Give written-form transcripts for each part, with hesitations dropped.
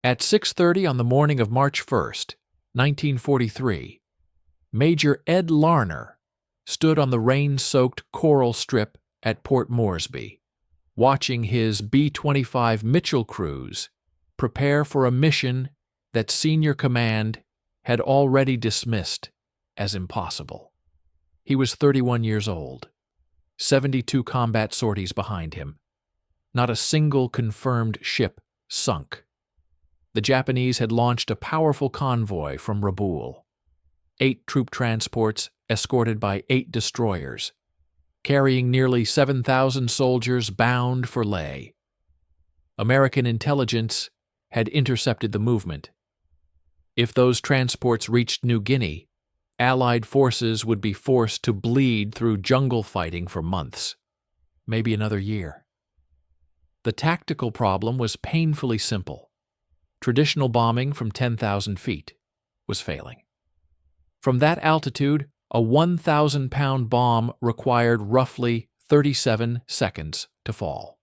At 6:30 on the morning of March 1st, 1943, Major Ed Larner stood on the rain-soaked coral strip at Port Moresby, watching his B-25 Mitchell crews prepare for a mission that senior command had already dismissed as impossible. He was 31 years old, 72 combat sorties behind him. Not a single confirmed ship sunk. The Japanese had launched a powerful convoy from Rabaul, 8 troop transports escorted by 8 destroyers, carrying nearly 7,000 soldiers bound for Leh. American intelligence had intercepted the movement. If those transports reached New Guinea, Allied forces would be forced to bleed through jungle fighting for months, maybe another year. The tactical problem was painfully simple. Traditional bombing from 10,000 feet was failing. From that altitude, a 1,000-pound bomb required roughly 37 seconds to fall.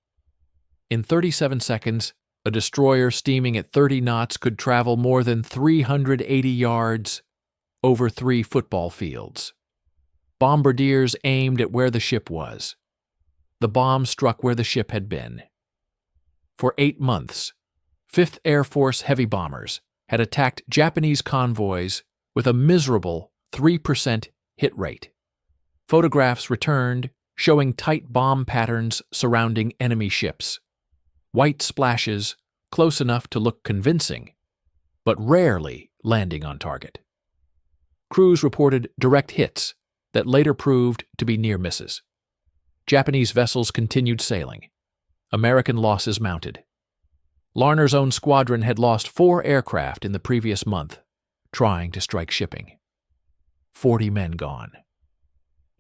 In 37 seconds, a destroyer steaming at 30 knots could travel more than 380 yards over 3 football fields. Bombardiers aimed at where the ship was. The bomb struck where the ship had been. For 8 months, 5th Air Force heavy bombers had attacked Japanese convoys with a miserable 3% hit rate. Photographs returned showing tight bomb patterns surrounding enemy ships. White splashes close enough to look convincing, but rarely landing on target. Crews reported direct hits that later proved to be near misses. Japanese vessels continued sailing. American losses mounted. Larner's own squadron had lost 4 aircraft in the previous month, trying to strike shipping. 40 men gone.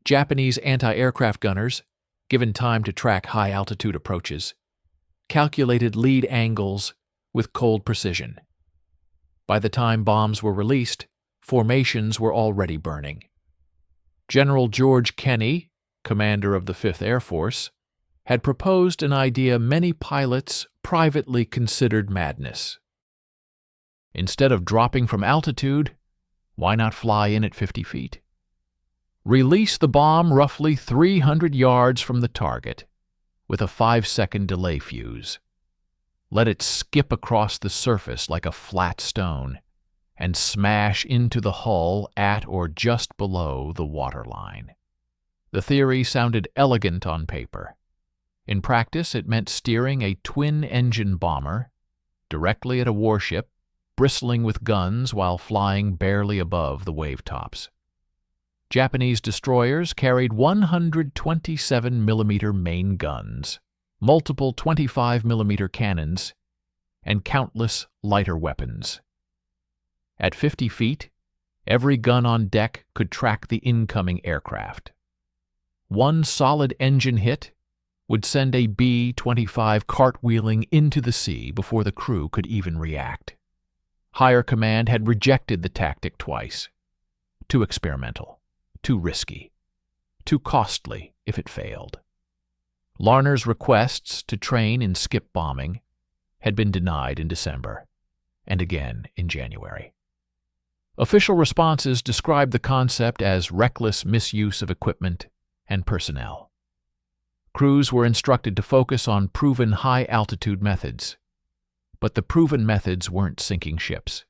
Japanese anti-aircraft gunners, given time to track high-altitude approaches, calculated lead angles with cold precision. By the time bombs were released, formations were already burning. General George Kenney, commander of the 5th Air Force, had proposed an idea many pilots privately considered madness. Instead of dropping from altitude, why not fly in at 50 feet? Release the bomb roughly 300 yards from the target, with a 5-second delay fuse. Let it skip across the surface like a flat stone and smash into the hull at or just below the waterline. The theory sounded elegant on paper. In practice, it meant steering a twin-engine bomber directly at a warship, bristling with guns while flying barely above the wave-tops. Japanese destroyers carried 127mm main guns, multiple 25mm cannons, and countless lighter weapons. At 50 feet, every gun on deck could track the incoming aircraft. One solid engine hit would send a B-25 cartwheeling into the sea before the crew could even react. Higher command had rejected the tactic twice. Too experimental, too risky, too costly if it failed. Larner's requests to train in skip bombing had been denied in December, and again in January. Official responses described the concept as reckless misuse of equipment and personnel. Crews were instructed to focus on proven high-altitude methods, but the proven methods weren't sinking ships.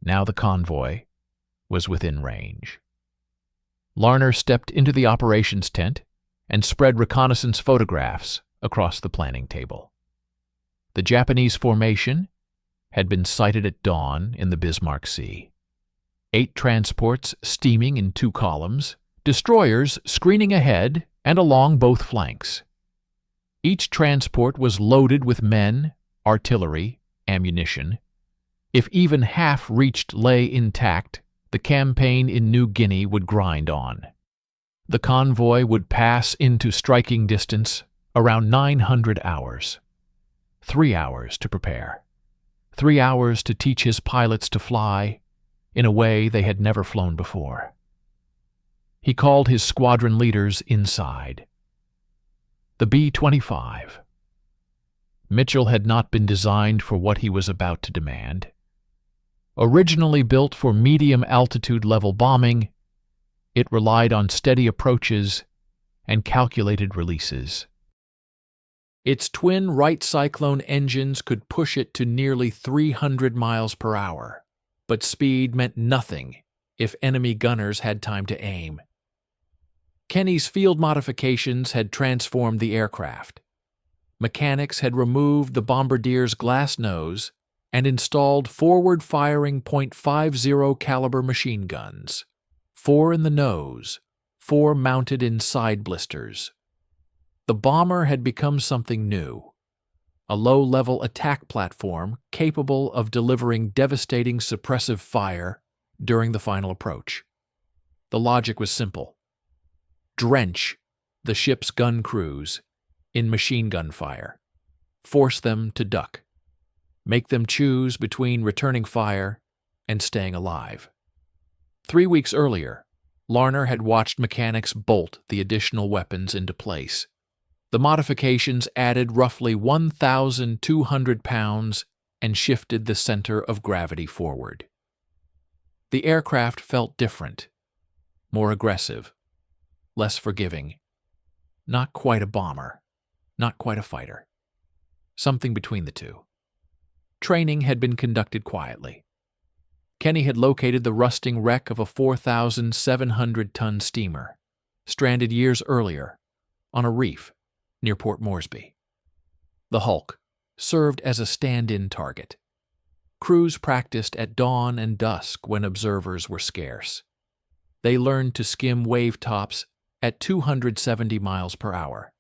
Now the convoy was within range. Larner stepped into the operations tent and spread reconnaissance photographs across the planning table. The Japanese formation had been sighted at dawn in the Bismarck Sea. 8 transports steaming in 2 columns, destroyers screening ahead and along both flanks. Each transport was loaded with men, artillery, ammunition. If even half reached Leh intact, the campaign in New Guinea would grind on. The convoy would pass into striking distance around 900 hours. 3 hours to prepare. 3 hours to teach his pilots to fly in a way they had never flown before. He called his squadron leaders inside. The B-25. Mitchell had not been designed for what he was about to demand. Originally built for medium-altitude level bombing, it relied on steady approaches and calculated releases. Its twin Wright Cyclone engines could push it to nearly 300 miles per hour, but speed meant nothing if enemy gunners had time to aim. Kenny's field modifications had transformed the aircraft. Mechanics had removed the Bombardier's glass nose and installed forward-firing .50 caliber machine guns, 4 in the nose, 4 mounted in side blisters. The bomber had become something new, a low-level attack platform capable of delivering devastating suppressive fire during the final approach. The logic was simple. Drench the ship's gun crews in machine gun fire. Force them to duck. Make them choose between returning fire and staying alive. 3 weeks earlier, Larner had watched mechanics bolt the additional weapons into place. The modifications added roughly 1,200 pounds and shifted the center of gravity forward. The aircraft felt different, more aggressive, less forgiving. Not quite a bomber, not quite a fighter. Something between the two. Training had been conducted quietly. Kenny had located the rusting wreck of a 4,700-ton steamer, stranded years earlier, on a reef near Port Moresby. The Hulk served as a stand-in target. Crews practiced at dawn and dusk when observers were scarce. They learned to skim wave tops at 270 miles per hour.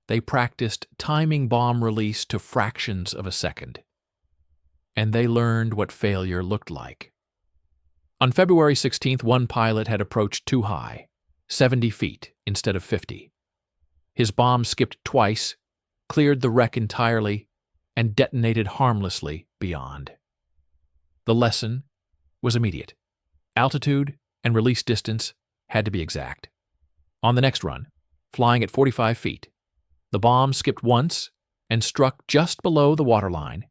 They practiced timing bomb release to fractions of a second. And they learned what failure looked like. On February 16th, one pilot had approached too high, 70 feet instead of 50. His bomb skipped twice, cleared the wreck entirely, and detonated harmlessly beyond. The lesson was immediate. Altitude and release distance had to be exact. On the next run, flying at 45 feet, the bomb skipped once and struck just below the waterline,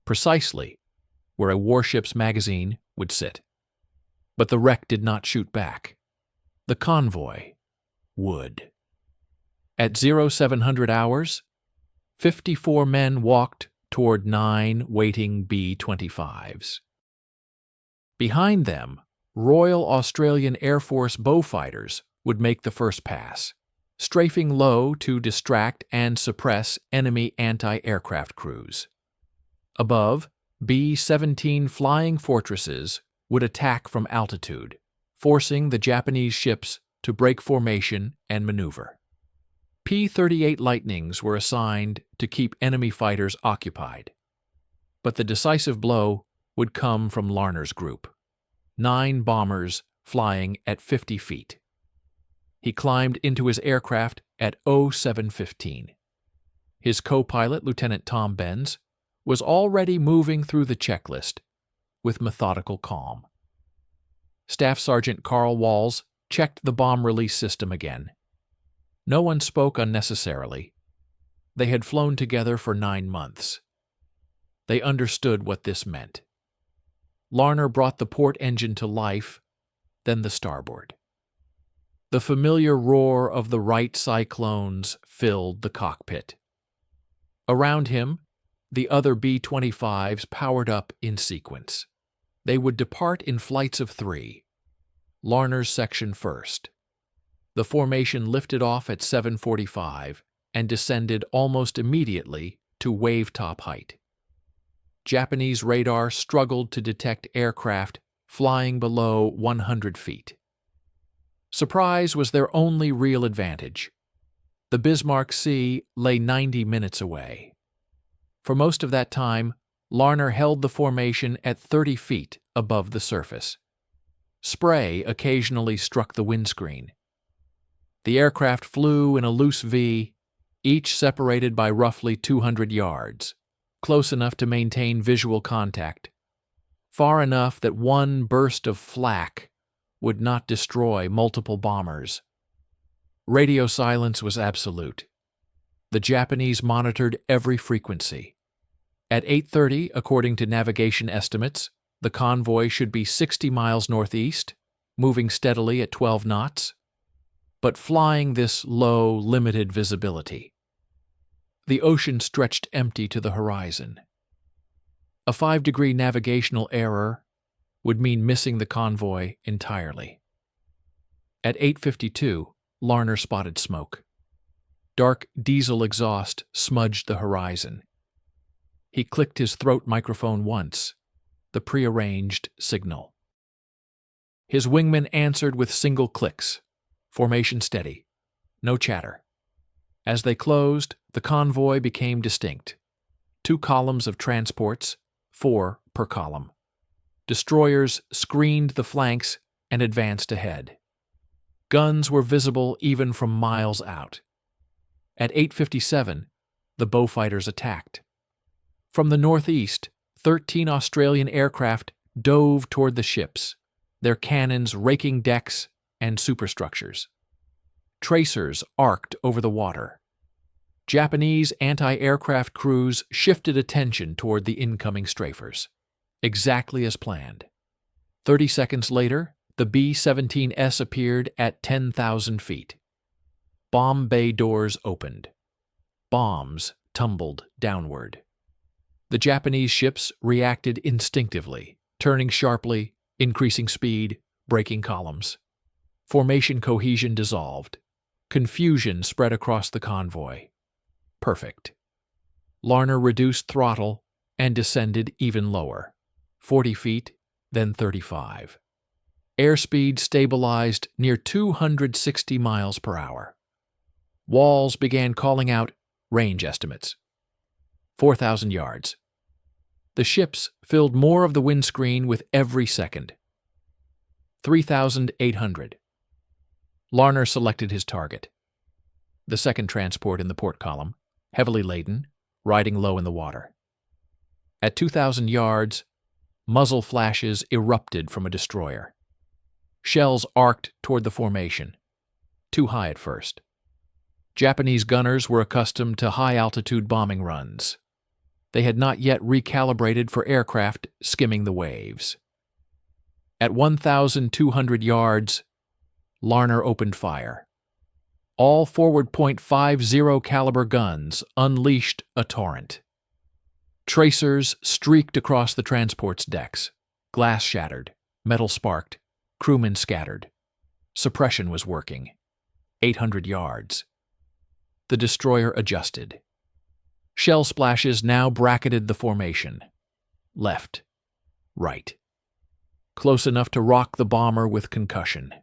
precisely where a warship's magazine would sit. But the wreck did not shoot back. The convoy would. At 0700 hours, 54 men walked toward 9 waiting B-25s. Behind them, Royal Australian Air Force Beaufighters would make the first pass, strafing low to distract and suppress enemy anti-aircraft crews. Above, B-17 Flying Fortresses would attack from altitude, forcing the Japanese ships to break formation and maneuver. P-38 Lightnings were assigned to keep enemy fighters occupied. But the decisive blow would come from Larner's group, 9 bombers flying at 50 feet. He climbed into his aircraft at 0715. His co-pilot, Lieutenant Tom Benz, was already moving through the checklist with methodical calm. Staff Sergeant Carl Walls checked the bomb release system again. No one spoke unnecessarily. They had flown together for 9 months. They understood what this meant. Larner brought the port engine to life, then the starboard. The familiar roar of the Wright Cyclones filled the cockpit. Around him, the other B-25s powered up in sequence. They would depart in flights of 3. Larner's section first. The formation lifted off at 7:45 and descended almost immediately to wave-top height. Japanese radar struggled to detect aircraft flying below 100 feet. Surprise was their only real advantage. The Bismarck Sea lay 90 minutes away. For most of that time, Larner held the formation at 30 feet above the surface. Spray occasionally struck the windscreen. The aircraft flew in a loose V, each separated by roughly 200 yards, close enough to maintain visual contact, far enough that one burst of flak would not destroy multiple bombers. Radio silence was absolute. The Japanese monitored every frequency. At 8:30, according to navigation estimates, the convoy should be 60 miles northeast, moving steadily at 12 knots, but flying this low, limited visibility. The ocean stretched empty to the horizon. A 5-degree navigational error would mean missing the convoy entirely. At 8:52, Larner spotted smoke. Dark diesel exhaust smudged the horizon. He clicked his throat microphone once, the prearranged signal. His wingman answered with single clicks. Formation steady. No chatter. As they closed, the convoy became distinct. 2 columns of transports, 4 per column. Destroyers screened the flanks and advanced ahead. Guns were visible even from miles out. At 8:57, the Beaufighters attacked. From the northeast, 13 Australian aircraft dove toward the ships, their cannons raking decks and superstructures. Tracers arced over the water. Japanese anti-aircraft crews shifted attention toward the incoming strafers, exactly as planned. 30 seconds later, the B-17S appeared at 10,000 feet. Bomb bay doors opened. Bombs tumbled downward. The Japanese ships reacted instinctively, turning sharply, increasing speed, breaking columns. Formation cohesion dissolved. Confusion spread across the convoy. Perfect. Larner reduced throttle and descended even lower, 40 feet, then 35. Airspeed stabilized near 260 miles per hour. Walls began calling out range estimates. 4,000 yards. The ships filled more of the windscreen with every second. 3,800. Larner selected his target. The second transport in the port column, heavily laden, riding low in the water. At 2,000 yards, muzzle flashes erupted from a destroyer. Shells arced toward the formation, too high at first. Japanese gunners were accustomed to high-altitude bombing runs. They had not yet recalibrated for aircraft skimming the waves. At 1,200 yards, Larner opened fire. All forward .50 caliber guns unleashed a torrent. Tracers streaked across the transport's decks. Glass shattered, metal sparked, crewmen scattered. Suppression was working. 800 yards. The destroyer adjusted. Shell splashes now bracketed the formation. Left. Right. Close enough to rock the bomber with concussion.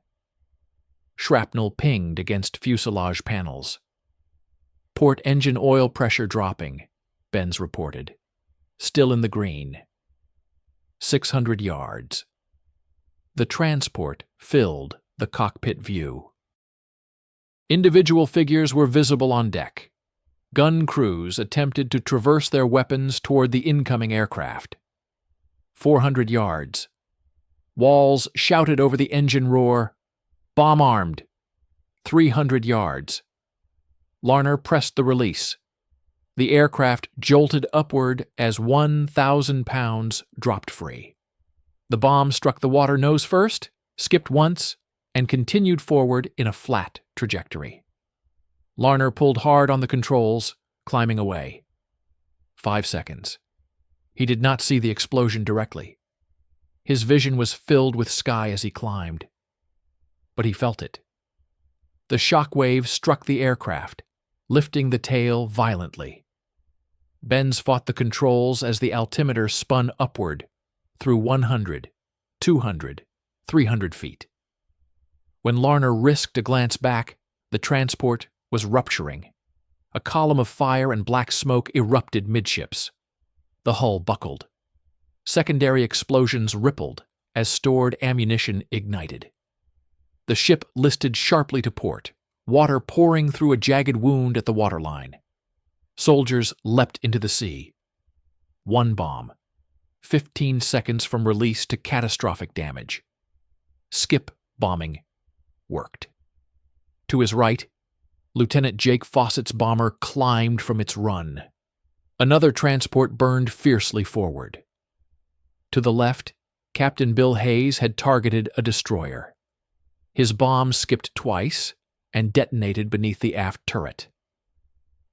Shrapnel pinged against fuselage panels. Port engine oil pressure dropping, Benz reported. Still in the green. 600 yards. The transport filled the cockpit view. Individual figures were visible on deck. Gun crews attempted to traverse their weapons toward the incoming aircraft. 400 yards. Walls shouted over the engine roar, "Bomb armed!" 300 yards. Larner pressed the release. The aircraft jolted upward as 1,000 pounds dropped free. The bomb struck the water nose first, skipped once, and continued forward in a flat trajectory. Larner pulled hard on the controls, climbing away. 5 seconds. He did not see the explosion directly. His vision was filled with sky as he climbed. But he felt it. The shock wave struck the aircraft, lifting the tail violently. Benz fought the controls as the altimeter spun upward through 100, 200, 300 feet. When Larner risked a glance back, the transport was rupturing. A column of fire and black smoke erupted midships. The hull buckled. Secondary explosions rippled as stored ammunition ignited. The ship listed sharply to port, water pouring through a jagged wound at the waterline. Soldiers leapt into the sea. One bomb, 15 seconds from release to catastrophic damage. Skip bombing worked. To his right, Lieutenant Jake Fawcett's bomber climbed from its run. Another transport burned fiercely forward. To the left, Captain Bill Hayes had targeted a destroyer. His bomb skipped twice and detonated beneath the aft turret.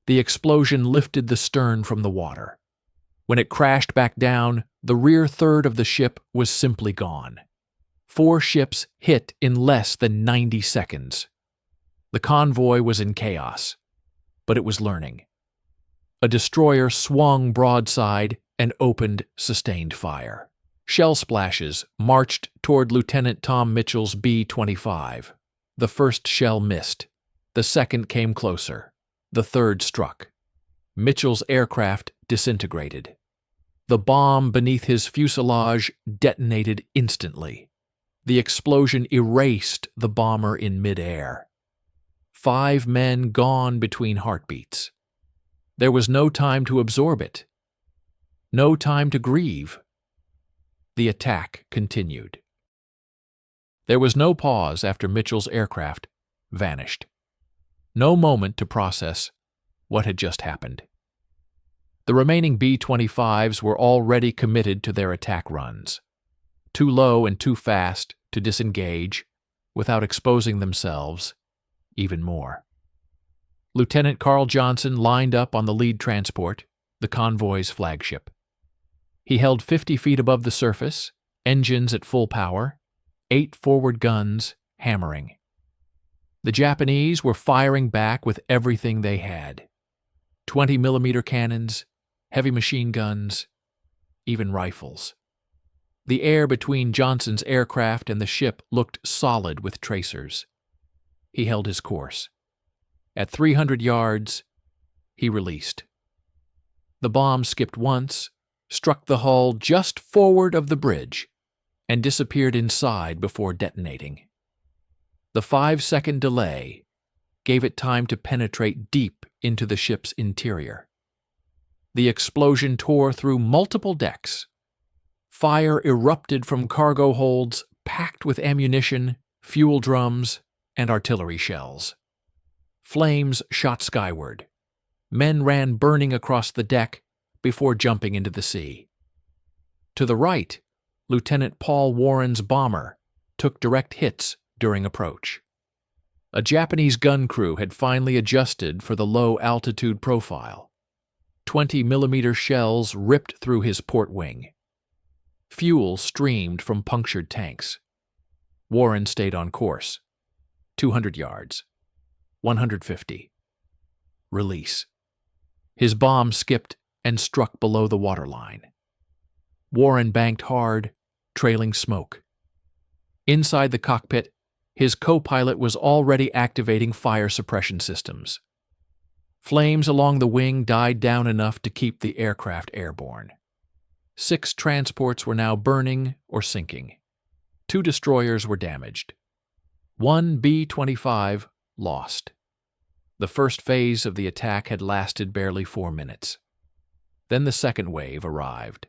The explosion lifted the stern from the water. When it crashed back down, the rear third of the ship was simply gone. 4 ships hit in less than 90 seconds. The convoy was in chaos, but it was learning. A destroyer swung broadside and opened sustained fire. Shell splashes marched toward Lieutenant Tom Mitchell's B-25. The first shell missed. The second came closer. The third struck. Mitchell's aircraft disintegrated. The bomb beneath his fuselage detonated instantly. The explosion erased the bomber in midair. 5 men gone between heartbeats. There was no time to absorb it. No time to grieve. The attack continued. There was no pause after Mitchell's aircraft vanished. No moment to process what had just happened. The remaining B-25s were already committed to their attack runs, too low and too fast to disengage without exposing themselves even more. Lieutenant Carl Johnson lined up on the lead transport, the convoy's flagship. He held 50 feet above the surface, engines at full power, 8 forward guns hammering. The Japanese were firing back with everything they had. 20mm cannons, heavy machine guns, even rifles. The air between Johnson's aircraft and the ship looked solid with tracers. He held his course. At 300 yards, he released. The bomb skipped once, struck the hull just forward of the bridge, and disappeared inside before detonating. The 5-second delay gave it time to penetrate deep into the ship's interior. The explosion tore through multiple decks. Fire erupted from cargo holds packed with ammunition, fuel drums, and artillery shells. Flames shot skyward. Men ran burning across the deck before jumping into the sea. To the right, Lieutenant Paul Warren's bomber took direct hits during approach. A Japanese gun crew had finally adjusted for the low-altitude profile. 20mm shells ripped through his port wing. Fuel streamed from punctured tanks. Warren stayed on course. 200 yards. 150. Release. His bomb skipped and struck below the waterline. Warren banked hard, trailing smoke. Inside the cockpit, his co-pilot was already activating fire suppression systems. Flames along the wing died down enough to keep the aircraft airborne. 6 transports were now burning or sinking. 2 destroyers were damaged. 1 B-25 lost. The first phase of the attack had lasted barely 4 minutes. Then the second wave arrived.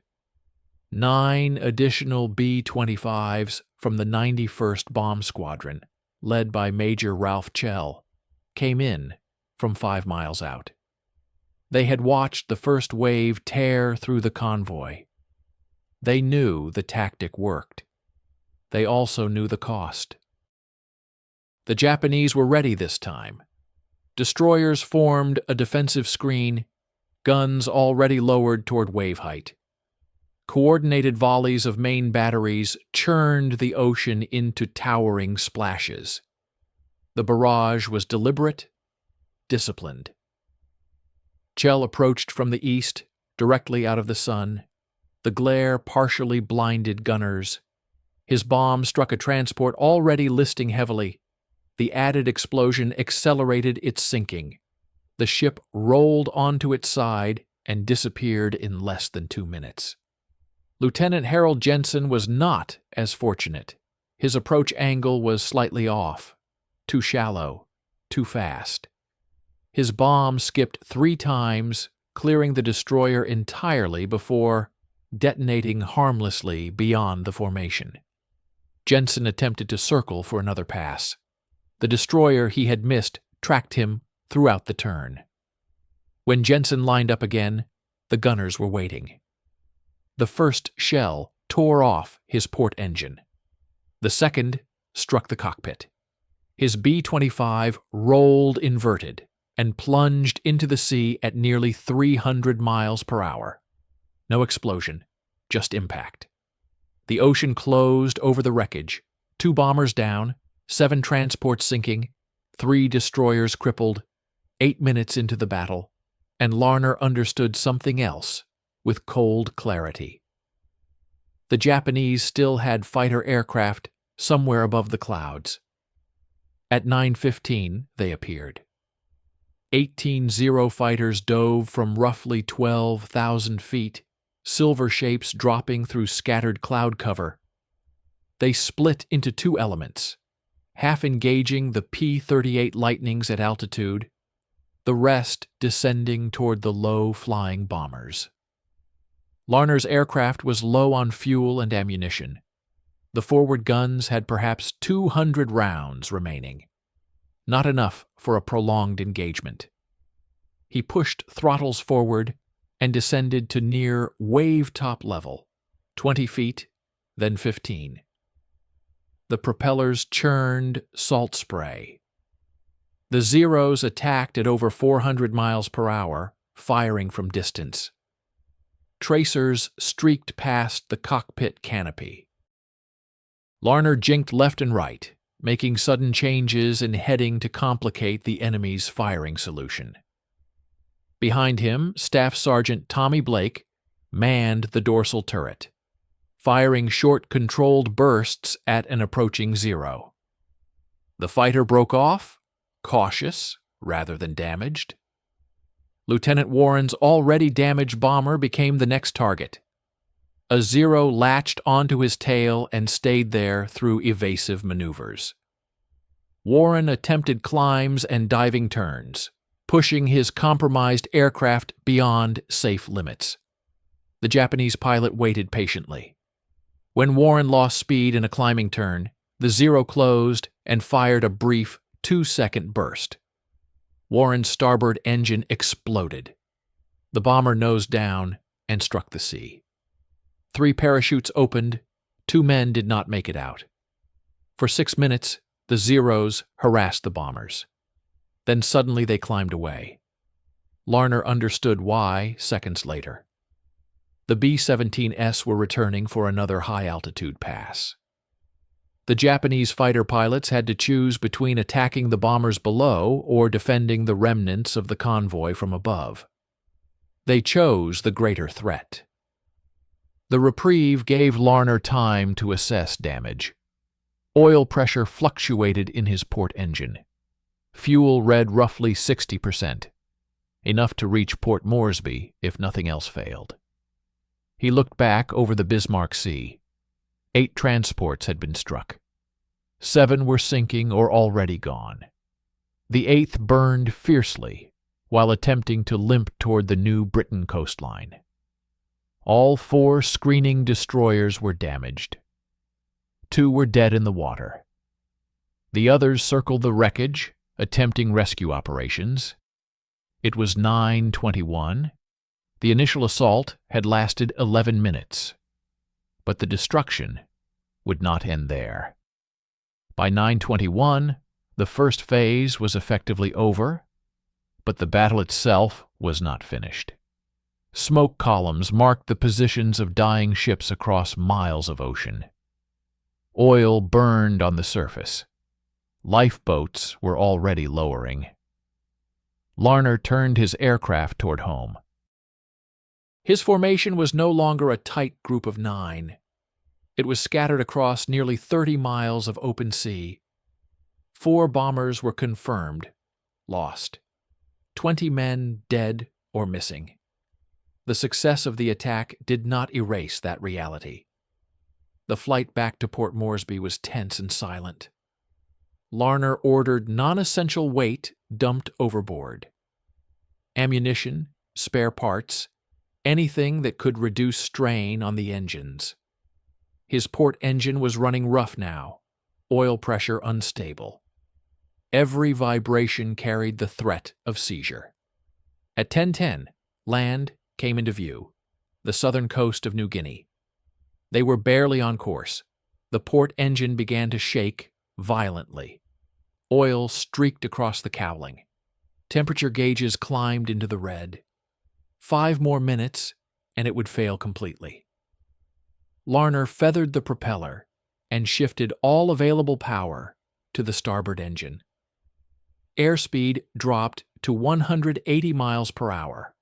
9 additional B-25s from the 91st Bomb Squadron, led by Major Ralph Chell, came in from 5 miles out. They had watched the first wave tear through the convoy. They knew the tactic worked. They also knew the cost. The Japanese were ready this time. Destroyers formed a defensive screen, guns already lowered toward wave height. Coordinated volleys of main batteries churned the ocean into towering splashes. The barrage was deliberate, disciplined. Chell approached from the east, directly out of the sun. The glare partially blinded gunners. His bomb struck a transport already listing heavily. The added explosion accelerated its sinking. The ship rolled onto its side and disappeared in less than 2 minutes. Lieutenant Harold Jensen was not as fortunate. His approach angle was slightly off, too shallow, too fast. His bomb skipped 3 times, clearing the destroyer entirely before detonating harmlessly beyond the formation. Jensen attempted to circle for another pass. The destroyer he had missed tracked him throughout the turn. When Jensen lined up again, the gunners were waiting. The first shell tore off his port engine. The second struck the cockpit. His B-25 rolled inverted and plunged into the sea at nearly 300 miles per hour. No explosion, just impact. The ocean closed over the wreckage, 2 bombers down, 7 transports sinking, 3 destroyers crippled, 8 minutes into the battle, and Larner understood something else with cold clarity. The Japanese still had fighter aircraft somewhere above the clouds. At 9:15, they appeared. 18 Zero fighters dove from roughly 12,000 feet, silver shapes dropping through scattered cloud cover. They split into 2 elements, half engaging the P-38 Lightnings at altitude, the rest descending toward the low-flying bombers. Larner's aircraft was low on fuel and ammunition. The forward guns had perhaps 200 rounds remaining, not enough for a prolonged engagement. He pushed throttles forward and descended to near wave-top level, 20 feet, then 15. The propellers churned salt spray. The Zeros attacked at over 400 miles per hour, firing from distance. Tracers streaked past the cockpit canopy. Larner jinked left and right, making sudden changes in heading to complicate the enemy's firing solution. Behind him, Staff Sergeant Tommy Blake manned the dorsal turret, firing short controlled bursts at an approaching Zero. The fighter broke off, cautious rather than damaged. Lieutenant Warren's already damaged bomber became the next target. A Zero latched onto his tail and stayed there through evasive maneuvers. Warren attempted climbs and diving turns, pushing his compromised aircraft beyond safe limits. The Japanese pilot waited patiently. When Warren lost speed in a climbing turn, the Zero closed and fired a brief 2-second burst. Warren's starboard engine exploded. The bomber nosed down and struck the sea. 3 parachutes opened. 2 men did not make it out. For 6 minutes, the Zeros harassed the bombers. Then suddenly they climbed away. Larner understood why seconds later. The B-17S were returning for another high-altitude pass. The Japanese fighter pilots had to choose between attacking the bombers below or defending the remnants of the convoy from above. They chose the greater threat. The reprieve gave Larner time to assess damage. Oil pressure fluctuated in his port engine. Fuel read roughly 60%, enough to reach Port Moresby if nothing else failed. He looked back over the Bismarck Sea. 8 transports had been struck. 7 were sinking or already gone. The 8th burned fiercely while attempting to limp toward the New Britain coastline. All 4 screening destroyers were damaged. 2 were dead in the water. The others circled the wreckage, attempting rescue operations. It was 9:21. The initial assault had lasted 11 minutes. But the destruction would not end there. By 9:21, the first phase was effectively over, but the battle itself was not finished. Smoke columns marked the positions of dying ships across miles of ocean. Oil burned on the surface. Lifeboats were already lowering. Larner turned his aircraft toward home. His formation was no longer a tight group of 9. It was scattered across nearly 30 miles of open sea. 4 bombers were confirmed, lost. 20 men dead or missing. The success of the attack did not erase that reality. The flight back to Port Moresby was tense and silent. Larner ordered non-essential weight dumped overboard. Ammunition, spare parts, anything that could reduce strain on the engines. His port engine was running rough now, oil pressure unstable. Every vibration carried the threat of seizure. At 10:10, land came into view, the southern coast of New Guinea. They were barely on course. The port engine began to shake violently. Oil streaked across the cowling. Temperature gauges climbed into the red. 5 more minutes, and it would fail completely. Larner feathered the propeller and shifted all available power to the starboard engine. Airspeed dropped to 180 miles per hour,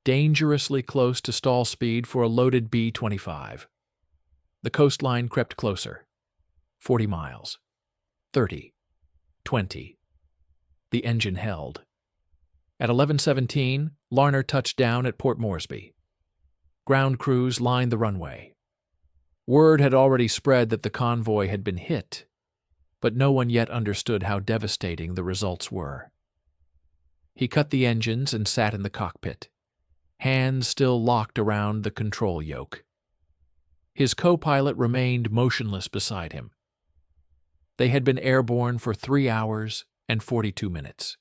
dangerously close to stall speed for a loaded B-25. The coastline crept closer. 40 miles. 30. 20. The engine held. At 11:17, Larner touched down at Port Moresby. Ground crews lined the runway. Word had already spread that the convoy had been hit, but no one yet understood how devastating the results were. He cut the engines and sat in the cockpit, hands still locked around the control yoke. His co-pilot remained motionless beside him. They had been airborne for 3 hours and 42 minutes.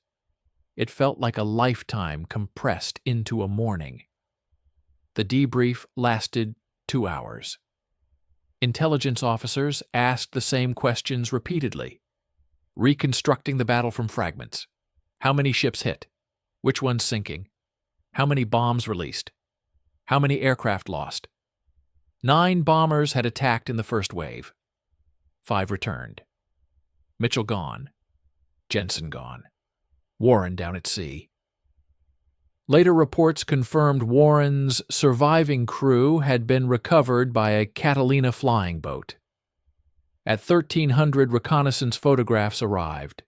It felt like a lifetime compressed into a morning. The debrief lasted 2 hours. Intelligence officers asked the same questions repeatedly, reconstructing the battle from fragments. How many ships hit? Which ones sinking? How many bombs released? How many aircraft lost? 9 bombers had attacked in the first wave. 5 returned. Mitchell gone. Jensen gone. Warren down at sea. Later reports confirmed Warren's surviving crew had been recovered by a Catalina flying boat. At 1300, reconnaissance photographs arrived.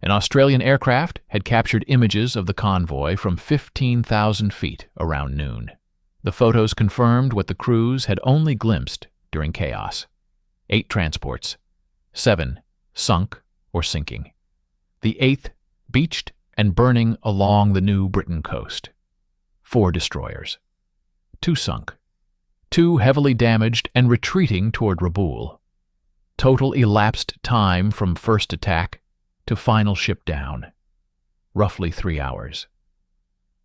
An Australian aircraft had captured images of the convoy from 15,000 feet around noon. The photos confirmed what the crews had only glimpsed during chaos. 8 transports, 7 sunk or sinking. The 8th beached and burning along the New Britain coast. 4 destroyers. 2 sunk. 2 heavily damaged and retreating toward Rabaul. Total elapsed time from first attack to final ship down. Roughly 3 hours.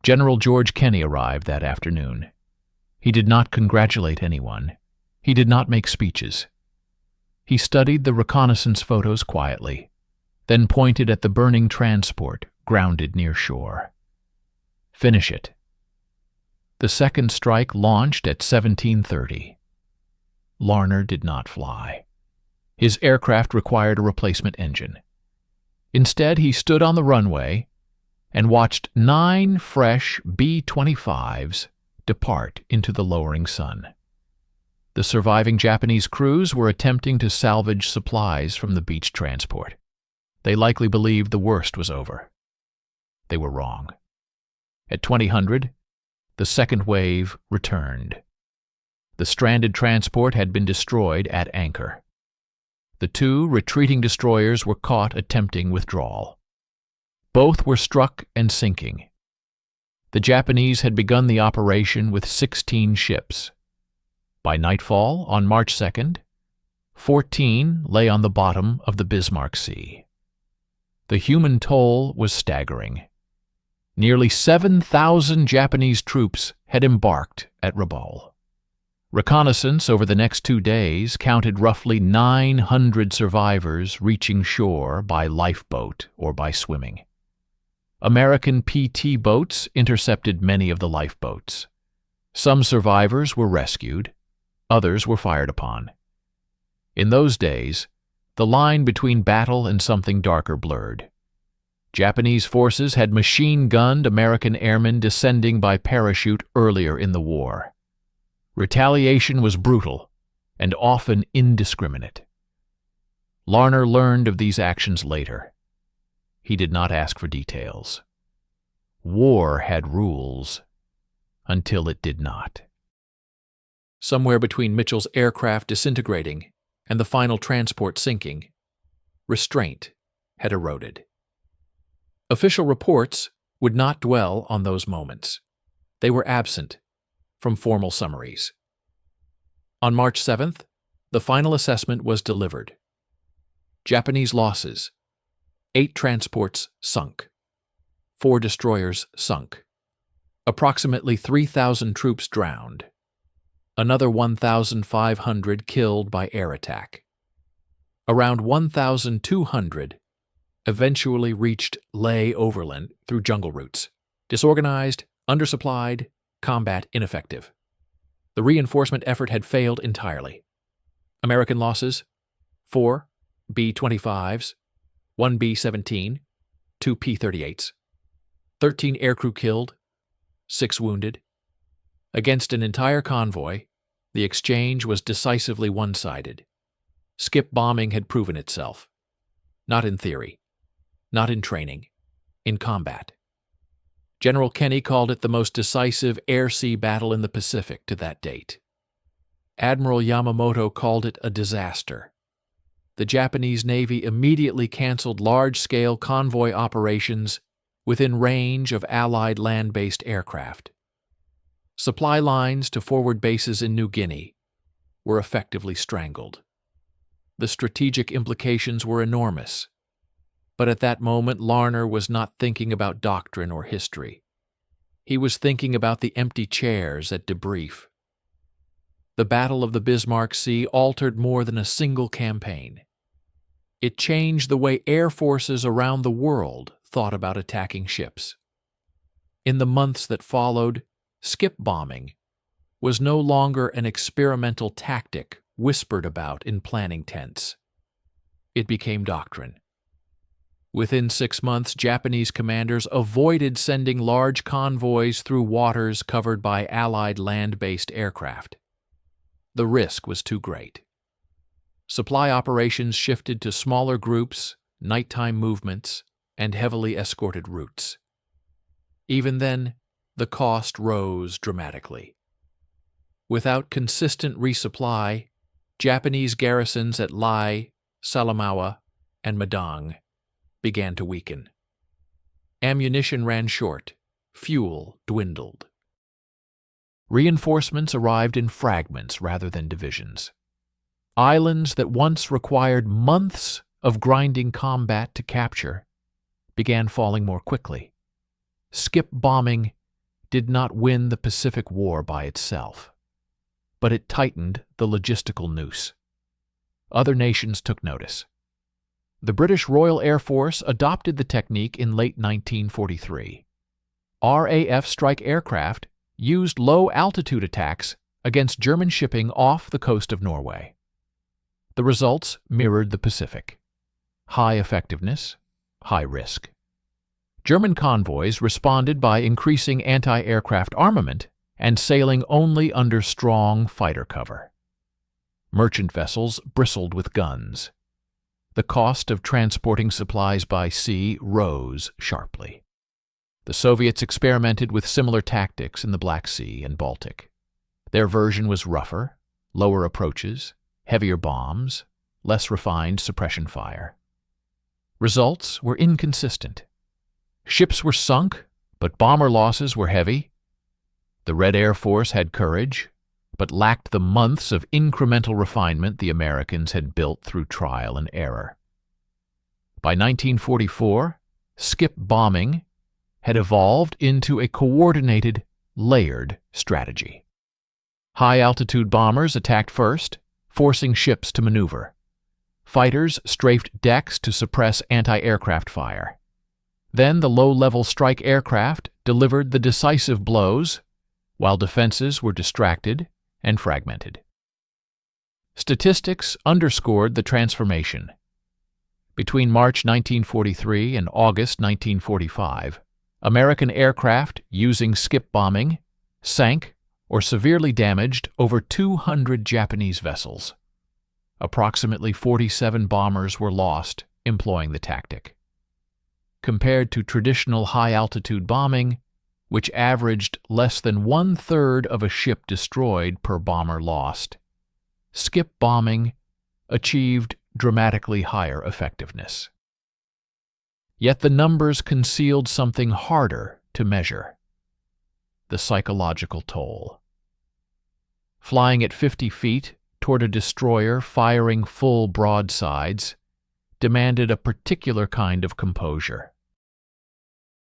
General George Kenney arrived that afternoon. He did not congratulate anyone. He did not make speeches. He studied the reconnaissance photos quietly, then pointed at the burning transport grounded near shore. Finish it. The second strike launched at 17:30. Larner did not fly. His aircraft required a replacement engine. Instead, he stood on the runway and watched 9 fresh B-25s depart into the lowering sun. The surviving Japanese crews were attempting to salvage supplies from the beached transport. They likely believed the worst was over. They were wrong. At 2000, the second wave returned. The stranded transport had been destroyed at anchor. The 2 retreating destroyers were caught attempting withdrawal. Both were struck and sinking. The Japanese had begun the operation with 16 ships. By nightfall, on March 2nd, 14 lay on the bottom of the Bismarck Sea. The human toll was staggering. Nearly 7,000 Japanese troops had embarked at Rabaul. Reconnaissance over the next 2 days counted roughly 900 survivors reaching shore by lifeboat or by swimming. American PT boats intercepted many of the lifeboats. Some survivors were rescued, others were fired upon. In those days, the line between battle and something darker blurred. Japanese forces had machine-gunned American airmen descending by parachute earlier in the war. Retaliation was brutal and often indiscriminate. Larner learned of these actions later. He did not ask for details. War had rules until it did not. Somewhere between Mitchell's aircraft disintegrating and the final transport sinking, restraint had eroded. Official reports would not dwell on those moments. They were absent from formal summaries. On March 7th, the final assessment was delivered. Japanese losses, 8 transports sunk. 4 destroyers sunk. Approximately 3,000 troops drowned. Another 1,500 killed by air attack. Around 1,200 eventually reached Leh Overland through jungle routes. Disorganized, undersupplied, combat ineffective. The reinforcement effort had failed entirely. American losses: 4 B-25s, 1 B-17, 2 P-38s. 13 aircrew killed, 6 wounded. Against an entire convoy, the exchange was decisively one-sided. Skip bombing had proven itself. Not in theory, not in training, in combat. General Kenny called it the most decisive air-sea battle in the Pacific to that date. Admiral Yamamoto called it a disaster. The Japanese Navy immediately canceled large-scale convoy operations within range of Allied land-based aircraft. Supply lines to forward bases in New Guinea were effectively strangled. The strategic implications were enormous. But at that moment, Larner was not thinking about doctrine or history. He was thinking about the empty chairs at debrief. The Battle of the Bismarck Sea altered more than a single campaign. It changed the way air forces around the world thought about attacking ships. In the months that followed, skip bombing was no longer an experimental tactic whispered about in planning tents. It became doctrine. Within 6 months, Japanese commanders avoided sending large convoys through waters covered by Allied land-based aircraft. The risk was too great. Supply operations shifted to smaller groups, nighttime movements, and heavily escorted routes. Even then, the cost rose dramatically. Without consistent resupply, Japanese garrisons at Lai, Salamaua, and Madang began to weaken. Ammunition ran short, fuel dwindled. Reinforcements arrived in fragments rather than divisions. Islands that once required months of grinding combat to capture began falling more quickly. Skip bombing did not win the Pacific War by itself, but it tightened the logistical noose. Other nations took notice. The British Royal Air Force adopted the technique in late 1943. RAF strike aircraft used low-altitude attacks against German shipping off the coast of Norway. The results mirrored the Pacific. High effectiveness, high risk. German convoys responded by increasing anti-aircraft armament and sailing only under strong fighter cover. Merchant vessels bristled with guns. The cost of transporting supplies by sea rose sharply. The Soviets experimented with similar tactics in the Black Sea and Baltic. Their version was rougher, lower approaches, heavier bombs, less refined suppression fire. Results were inconsistent. Ships were sunk, but bomber losses were heavy. The Red Air Force had courage, but lacked the months of incremental refinement the Americans had built through trial and error. By 1944, skip bombing had evolved into a coordinated, layered strategy. High-altitude bombers attacked first, forcing ships to maneuver. Fighters strafed decks to suppress anti-aircraft fire. Then the low-level strike aircraft delivered the decisive blows, while defenses were distracted and fragmented. Statistics underscored the transformation. Between March 1943 and August 1945, American aircraft using skip bombing sank or severely damaged over 200 Japanese vessels. Approximately 47 bombers were lost employing the tactic. Compared to traditional high-altitude bombing, which averaged less than 1/3 of a ship destroyed per bomber lost, skip bombing achieved dramatically higher effectiveness. Yet the numbers concealed something harder to measure: the psychological toll. Flying at 50 feet toward a destroyer firing full broadsides, demanded a particular kind of composure.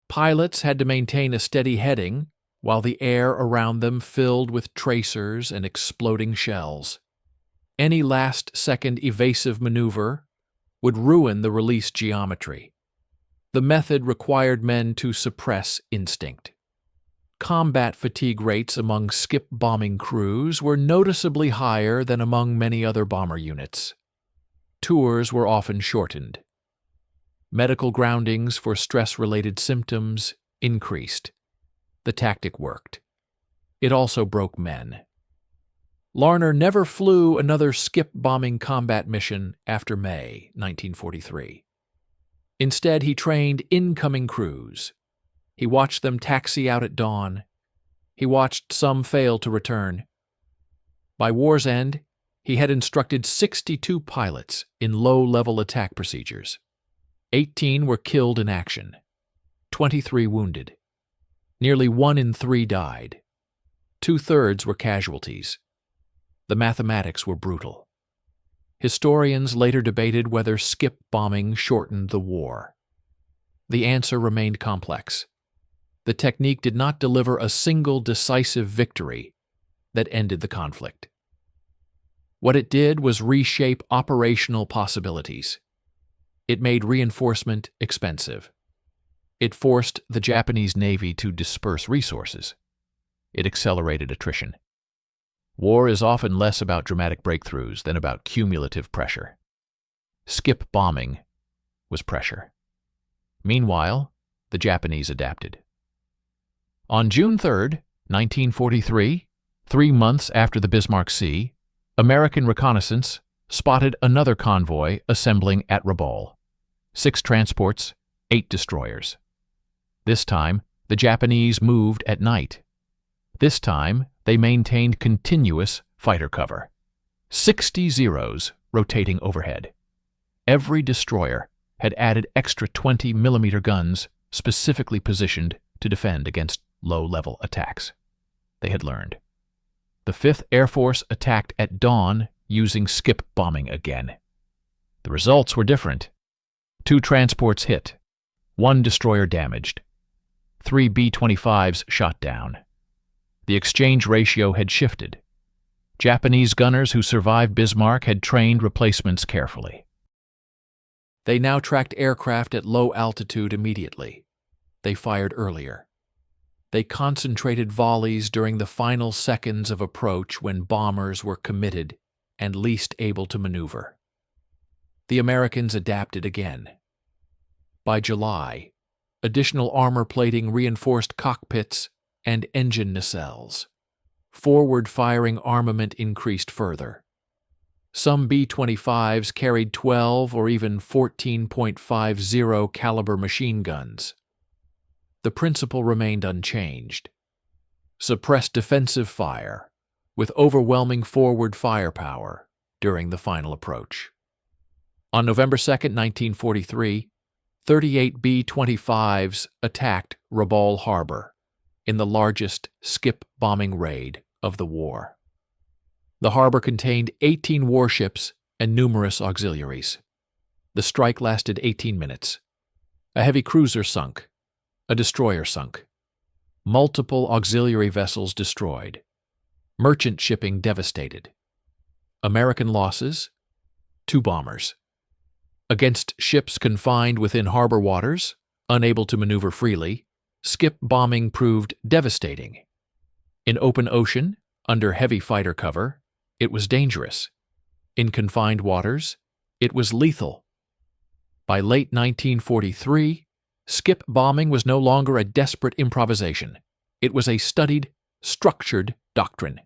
Pilots had to maintain a steady heading while the air around them filled with tracers and exploding shells. Any last-second evasive maneuver would ruin the release geometry. The method required men to suppress instinct. Combat fatigue rates among skip bombing crews were noticeably higher than among many other bomber units. Tours were often shortened. Medical groundings for stress-related symptoms increased. The tactic worked. It also broke men. Larner never flew another skip bombing combat mission after May 1943. Instead, he trained incoming crews. He watched them taxi out at dawn. He watched some fail to return. By war's end, he had instructed 62 pilots in low-level attack procedures. 18 were killed in action. 23 wounded. Nearly 1 in 3 died. 2/3 were casualties. The mathematics were brutal. Historians later debated whether skip bombing shortened the war. The answer remained complex. The technique did not deliver a single decisive victory that ended the conflict. What it did was reshape operational possibilities. It made reinforcement expensive. It forced the Japanese Navy to disperse resources. It accelerated attrition. War is often less about dramatic breakthroughs than about cumulative pressure. Skip bombing was pressure. Meanwhile, the Japanese adapted. On June 3, 1943, 3 months after the Bismarck Sea, American reconnaissance spotted another convoy assembling at Rabaul. 6 transports, 8 destroyers. This time, the Japanese moved at night. This time, they maintained continuous fighter cover. 60 Zeros rotating overhead. Every destroyer had added extra 20mm guns specifically positioned to defend against low-level attacks. They had learned. The 5th Air Force attacked at dawn using skip bombing again. The results were different. 2 transports hit, 1 destroyer damaged, 3 B-25s shot down. The exchange ratio had shifted. Japanese gunners who survived Bismarck had trained replacements carefully. They now tracked aircraft at low altitude immediately. They fired earlier. They concentrated volleys during the final seconds of approach when bombers were committed and least able to maneuver. The Americans adapted again. By July, additional armor plating reinforced cockpits and engine nacelles. Forward-firing armament increased further. Some B-25s carried 12 or even 14.50 caliber machine guns. The principle remained unchanged. Suppress defensive fire with overwhelming forward firepower during the final approach. On November 2, 1943, 38 B-25s attacked Rabaul Harbor in the largest skip bombing raid of the war. The harbor contained 18 warships and numerous auxiliaries. The strike lasted 18 minutes. A heavy cruiser sunk. A destroyer sunk. Multiple auxiliary vessels destroyed. Merchant shipping devastated. American losses: 2 bombers. Against ships confined within harbor waters, unable to maneuver freely, skip bombing proved devastating. In open ocean, under heavy fighter cover, it was dangerous. In confined waters, it was lethal. By late 1943, skip bombing was no longer a desperate improvisation. It was a studied, structured doctrine.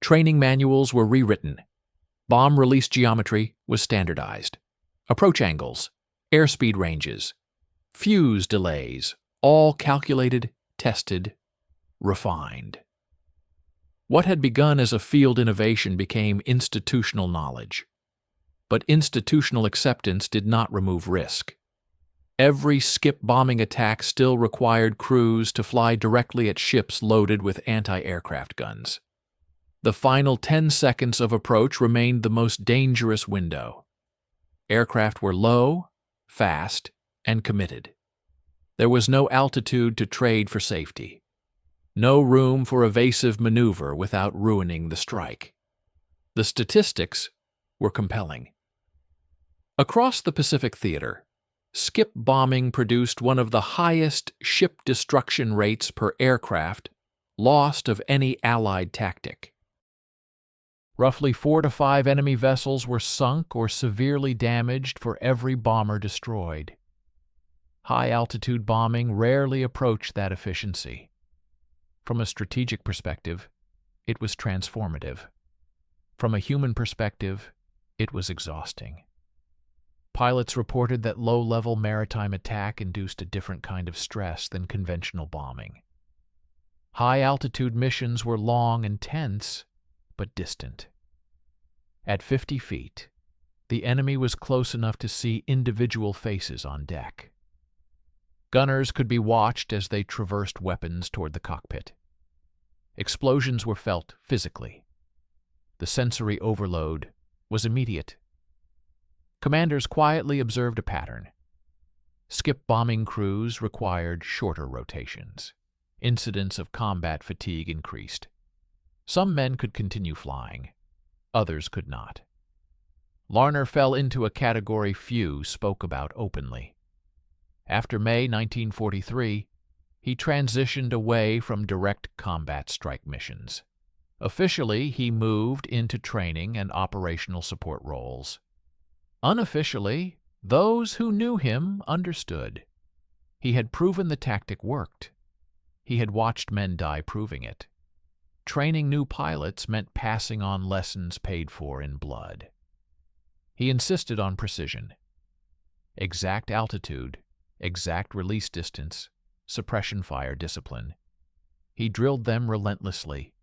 Training manuals were rewritten. Bomb release geometry was standardized. Approach angles, airspeed ranges, fuse delays, all calculated, tested, refined. What had begun as a field innovation became institutional knowledge. But institutional acceptance did not remove risk. Every skip bombing attack still required crews to fly directly at ships loaded with anti-aircraft guns. The final 10 seconds of approach remained the most dangerous window. Aircraft were low, fast, and committed. There was no altitude to trade for safety. No room for evasive maneuver without ruining the strike. The statistics were compelling. Across the Pacific Theater, skip bombing produced one of the highest ship destruction rates per aircraft lost of any Allied tactic. Roughly 4 to 5 enemy vessels were sunk or severely damaged for every bomber destroyed. High-altitude bombing rarely approached that efficiency. From a strategic perspective, it was transformative. From a human perspective, it was exhausting. Pilots reported that low-level maritime attack induced a different kind of stress than conventional bombing. High-altitude missions were long and tense, but distant. At 50 feet, the enemy was close enough to see individual faces on deck. Gunners could be watched as they traversed weapons toward the cockpit. Explosions were felt physically. The sensory overload was immediate. Commanders quietly observed a pattern. Skip bombing crews required shorter rotations. Incidents of combat fatigue increased. Some men could continue flying. Others could not. Larner fell into a category few spoke about openly. After May 1943, he transitioned away from direct combat strike missions. Officially, he moved into training and operational support roles. Unofficially, those who knew him understood. He had proven the tactic worked. He had watched men die proving it. Training new pilots meant passing on lessons paid for in blood. He insisted on precision. Exact altitude, exact release distance, suppression fire discipline. He drilled them relentlessly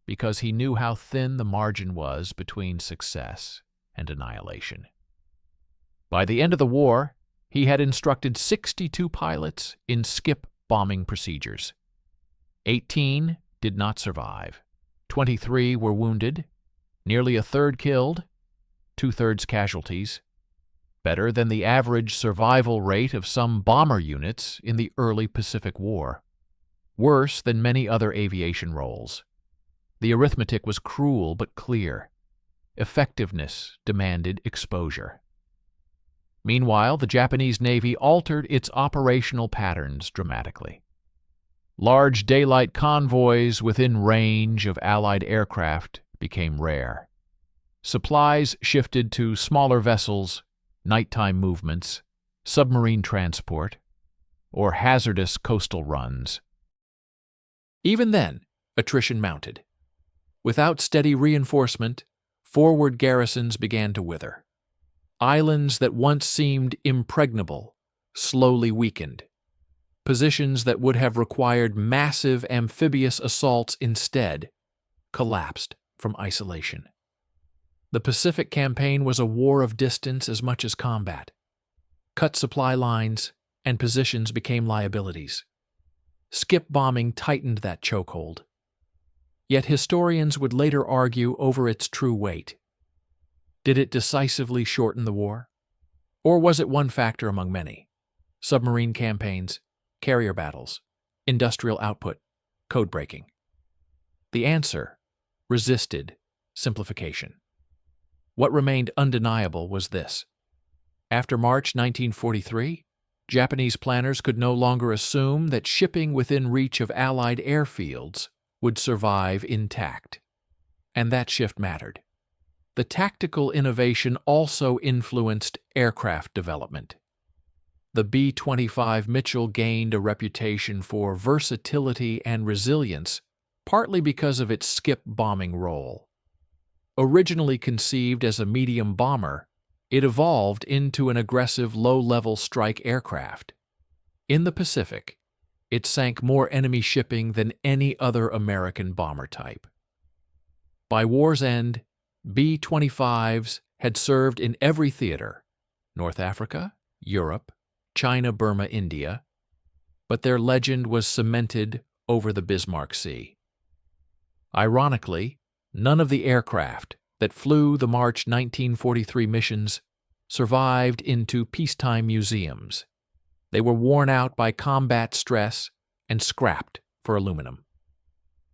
because he knew how thin the margin was between success and annihilation. By the end of the war, he had instructed 62 pilots in skip bombing procedures. 18 did not survive. 23 were wounded, nearly a third killed, 2/3 casualties, better than the average survival rate of some bomber units in the early Pacific War, worse than many other aviation roles. The arithmetic was cruel but clear. Effectiveness demanded exposure. Meanwhile, the Japanese Navy altered its operational patterns dramatically. Large daylight convoys within range of Allied aircraft became rare. Supplies shifted to smaller vessels, nighttime movements, submarine transport, or hazardous coastal runs. Even then, attrition mounted. Without steady reinforcement, forward garrisons began to wither. Islands that once seemed impregnable slowly weakened. Positions that would have required massive amphibious assaults instead collapsed from isolation. The Pacific Campaign was a war of distance as much as combat. Cut supply lines and positions became liabilities. Skip bombing tightened that chokehold. Yet historians would later argue over its true weight. Did it decisively shorten the war? Or was it one factor among many? Submarine campaigns, carrier battles, industrial output, code breaking. The answer resisted simplification. What remained undeniable was this. After March 1943, Japanese planners could no longer assume that shipping within reach of Allied airfields would survive intact. And that shift mattered. The tactical innovation also influenced aircraft development. The B-25 Mitchell gained a reputation for versatility and resilience, partly because of its skip bombing role. Originally conceived as a medium bomber, it evolved into an aggressive low-level strike aircraft. In the Pacific, it sank more enemy shipping than any other American bomber type. By war's end, B-25s had served in every theater, North Africa, Europe, China, Burma, India, but their legend was cemented over the Bismarck Sea. Ironically, none of the aircraft that flew the March 1943 missions survived into peacetime museums. They were worn out by combat stress and scrapped for aluminum.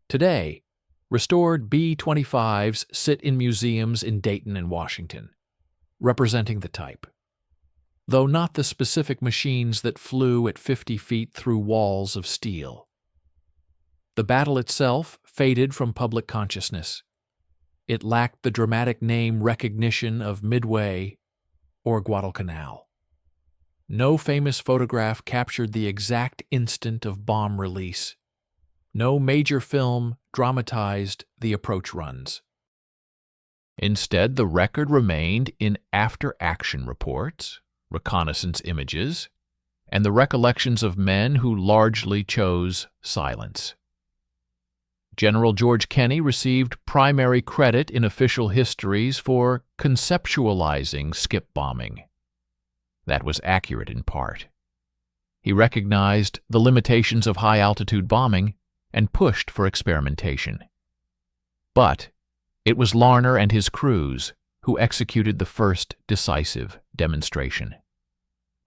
Today, restored B-25s sit in museums in Dayton and Washington, representing the type, though not the specific machines that flew at 50 feet through walls of steel. The battle itself faded from public consciousness. It lacked the dramatic name recognition of Midway or Guadalcanal. No famous photograph captured the exact instant of bomb release. No major film dramatized the approach runs. Instead, the record remained in after-action reports, reconnaissance images, and the recollections of men who largely chose silence. General George Kenney received primary credit in official histories for conceptualizing skip bombing. That was accurate in part. He recognized the limitations of high-altitude bombing and pushed for experimentation. But it was Larner and his crews who executed the first decisive demonstration.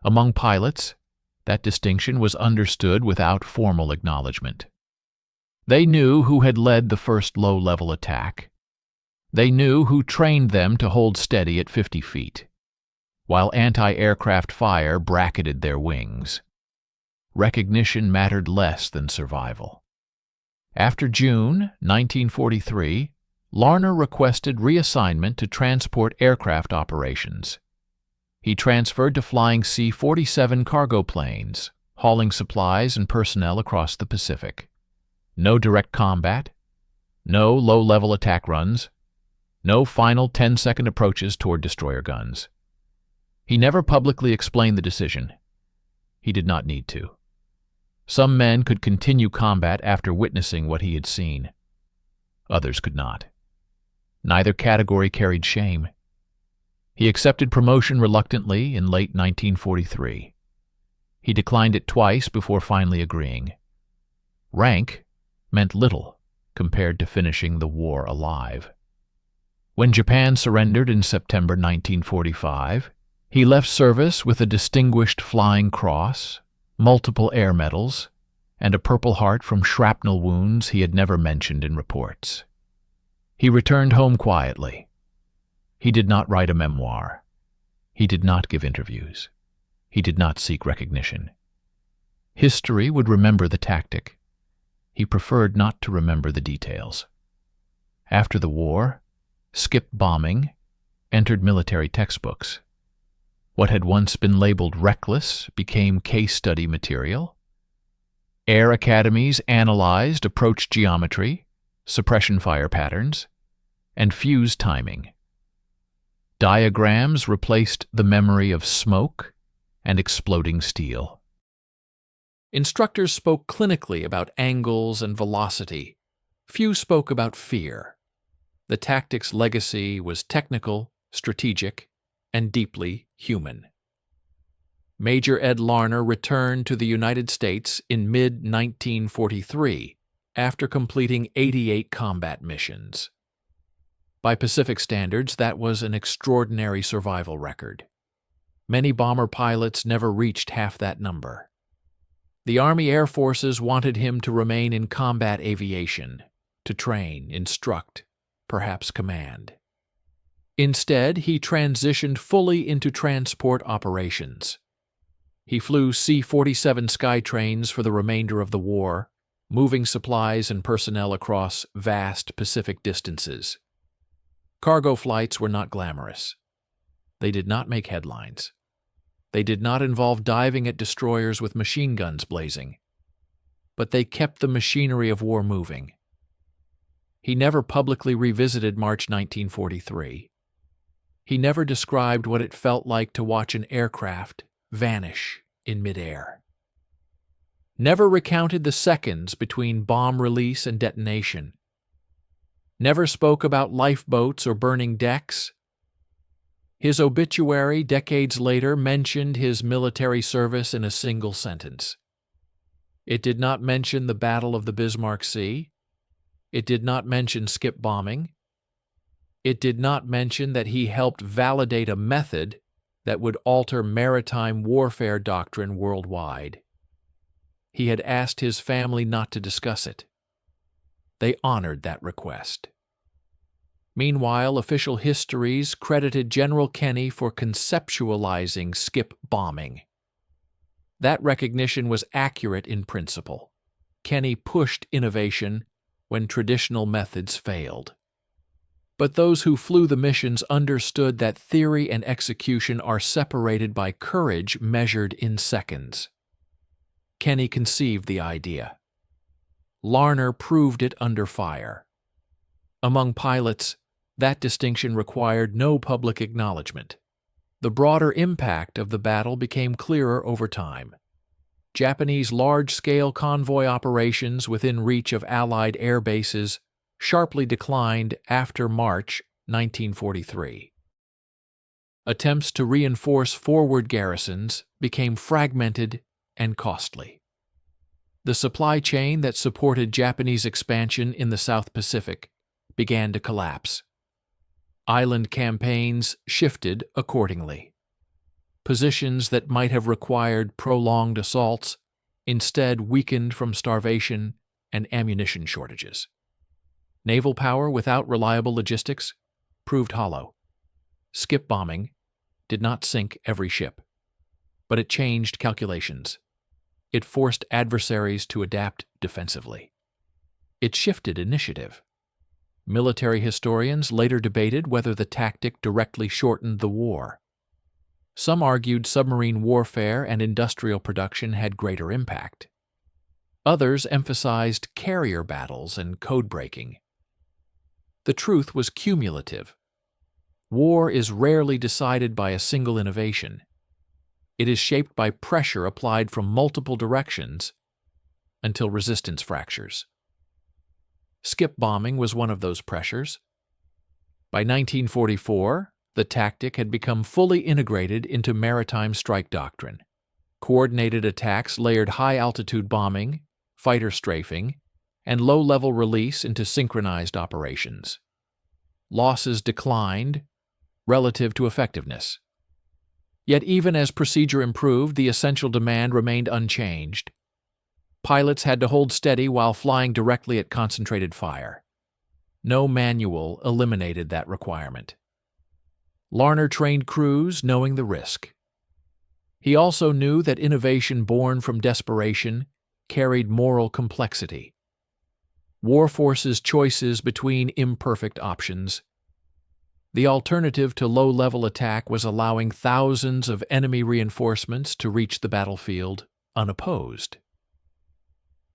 Among pilots, that distinction was understood without formal acknowledgement. They knew who had led the first low-level attack. They knew who trained them to hold steady at 50 feet, while anti-aircraft fire bracketed their wings. Recognition mattered less than survival. After June 1943, Larner requested reassignment to transport aircraft operations. He transferred to flying C-47 cargo planes, hauling supplies and personnel across the Pacific. No direct combat, no low-level attack runs, no final 10-second approaches toward destroyer guns. He never publicly explained the decision. He did not need to. Some men could continue combat after witnessing what he had seen. Others could not. Neither category carried shame. He accepted promotion reluctantly in late 1943. He declined it twice before finally agreeing. Rank meant little compared to finishing the war alive. When Japan surrendered in September 1945, he left service with a Distinguished Flying Cross, multiple air medals, and a Purple Heart from shrapnel wounds he had never mentioned in reports. He returned home quietly. He did not write a memoir. He did not give interviews. He did not seek recognition. History would remember the tactic. He preferred not to remember the details. After the war, skip bombing entered military textbooks. What had once been labeled reckless became case study material. Air academies analyzed approach geometry, suppression fire patterns, and fuse timing. Diagrams replaced the memory of smoke and exploding steel. Instructors spoke clinically about angles and velocity. Few spoke about fear. The tactic's legacy was technical, strategic, and deeply human. Major Ed Larner returned to the United States in mid-1943 after completing 88 combat missions. By Pacific standards, that was an extraordinary survival record. Many bomber pilots never reached half that number. The Army Air Forces wanted him to remain in combat aviation, to train, instruct, perhaps command. Instead, he transitioned fully into transport operations. He flew C-47 Skytrains for the remainder of the war, moving supplies and personnel across vast Pacific distances. Cargo flights were not glamorous. They did not make headlines. They did not involve diving at destroyers with machine guns blazing. But they kept the machinery of war moving. He never publicly revisited March 1943. He never described what it felt like to watch an aircraft vanish in midair. Never recounted the seconds between bomb release and detonation. Never spoke about lifeboats or burning decks. His obituary decades later mentioned his military service in a single sentence. It did not mention the Battle of the Bismarck Sea. It did not mention skip bombing. It did not mention that he helped validate a method that would alter maritime warfare doctrine worldwide. He had asked his family not to discuss it. They honored that request. Meanwhile, official histories credited General Kenny for conceptualizing skip bombing. That recognition was accurate in principle. Kenny pushed innovation when traditional methods failed. But those who flew the missions understood that theory and execution are separated by courage measured in seconds. Kenny conceived the idea. Larner proved it under fire. Among pilots, that distinction required no public acknowledgement. The broader impact of the battle became clearer over time. Japanese large-scale convoy operations within reach of Allied air bases sharply declined after March 1943. Attempts to reinforce forward garrisons became fragmented and costly. The supply chain that supported Japanese expansion in the South Pacific began to collapse. Island campaigns shifted accordingly. Positions that might have required prolonged assaults instead weakened from starvation and ammunition shortages. Naval power without reliable logistics proved hollow. Skip bombing did not sink every ship, but it changed calculations. It forced adversaries to adapt defensively. It shifted initiative. Military historians later debated whether the tactic directly shortened the war. Some argued submarine warfare and industrial production had greater impact. Others emphasized carrier battles and code-breaking. The truth was cumulative. War is rarely decided by a single innovation. It is shaped by pressure applied from multiple directions until resistance fractures. Skip bombing was one of those pressures. By 1944, the tactic had become fully integrated into maritime strike doctrine. Coordinated attacks layered high-altitude bombing, fighter strafing, and low-level release into synchronized operations. Losses declined relative to effectiveness. Yet even as procedure improved, the essential demand remained unchanged. Pilots had to hold steady while flying directly at concentrated fire. No manual eliminated that requirement. Larner trained crews knowing the risk. He also knew that innovation born from desperation carried moral complexity. War forces choices between imperfect options. The alternative to low-level attack was allowing thousands of enemy reinforcements to reach the battlefield unopposed.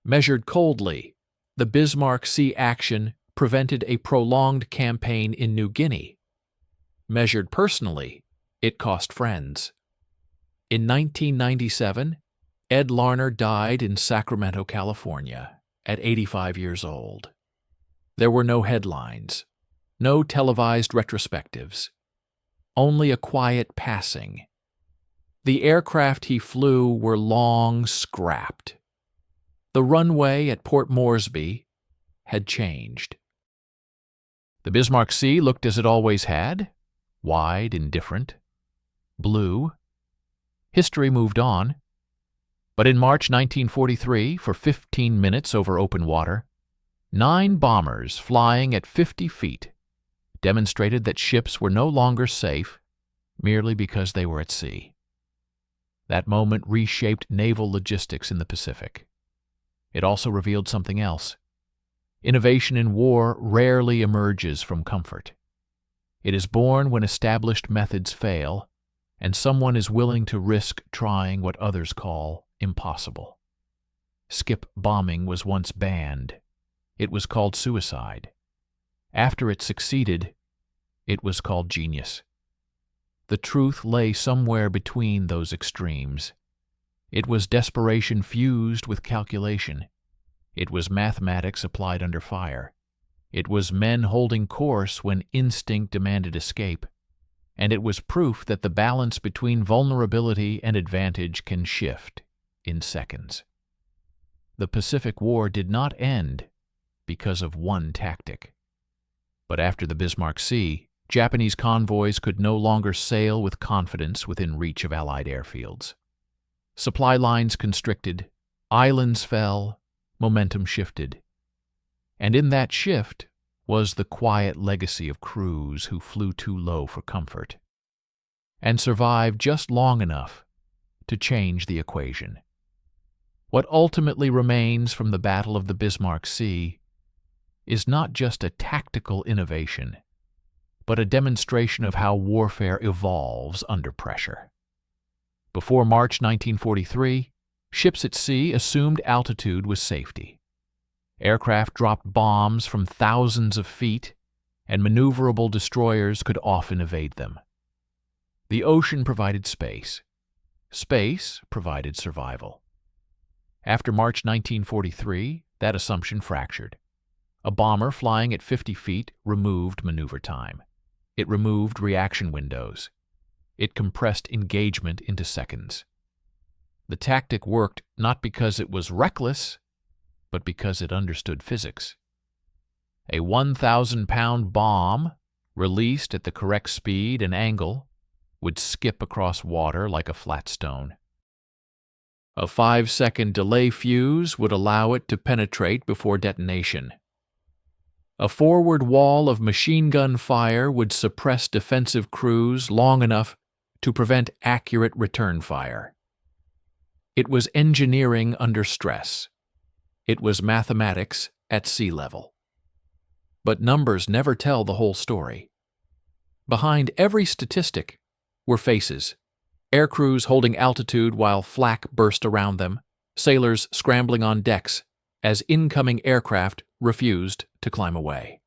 Measured coldly, the Bismarck Sea action prevented a prolonged campaign in New Guinea. Measured personally, it cost friends. In 1997, Ed Larner died in Sacramento, California, at 85 years old. There were no headlines, no televised retrospectives, only a quiet passing. The aircraft he flew were long scrapped. The runway at Port Moresby had changed. The Bismarck Sea looked as it always had, wide, indifferent, blue. History moved on. But in March 1943, for 15 minutes over open water, 9 bombers flying at 50 feet demonstrated that ships were no longer safe merely because they were at sea. That moment reshaped naval logistics in the Pacific. It also revealed something else. Innovation in war rarely emerges from comfort. It is born when established methods fail, and someone is willing to risk trying what others call impossible. Skip bombing was once banned. It was called suicide. After it succeeded, it was called genius. The truth lay somewhere between those extremes. It was desperation fused with calculation. It was mathematics applied under fire. It was men holding course when instinct demanded escape. And it was proof that the balance between vulnerability and advantage can shift in seconds. The Pacific War did not end because of one tactic. But after the Bismarck Sea, Japanese convoys could no longer sail with confidence within reach of Allied airfields. Supply lines constricted, islands fell, momentum shifted. And in that shift was the quiet legacy of crews who flew too low for comfort and survived just long enough to change the equation. What ultimately remains from the Battle of the Bismarck Sea is not just a tactical innovation, but a demonstration of how warfare evolves under pressure. Before March 1943, ships at sea assumed altitude was safety. Aircraft dropped bombs from thousands of feet, and maneuverable destroyers could often evade them. The ocean provided space. Space provided survival. After March 1943, that assumption fractured. A bomber flying at 50 feet removed maneuver time. It removed reaction windows. It compressed engagement into seconds. The tactic worked not because it was reckless, but because it understood physics. A 1,000-pound bomb, released at the correct speed and angle, would skip across water like a flat stone. A 5-second delay fuse would allow it to penetrate before detonation. A forward wall of machine gun fire would suppress defensive crews long enough to prevent accurate return fire. It was engineering under stress. It was mathematics at sea level. But numbers never tell the whole story. Behind every statistic were faces: air crews holding altitude while flak burst around them, sailors scrambling on decks as incoming aircraft refused to climb away.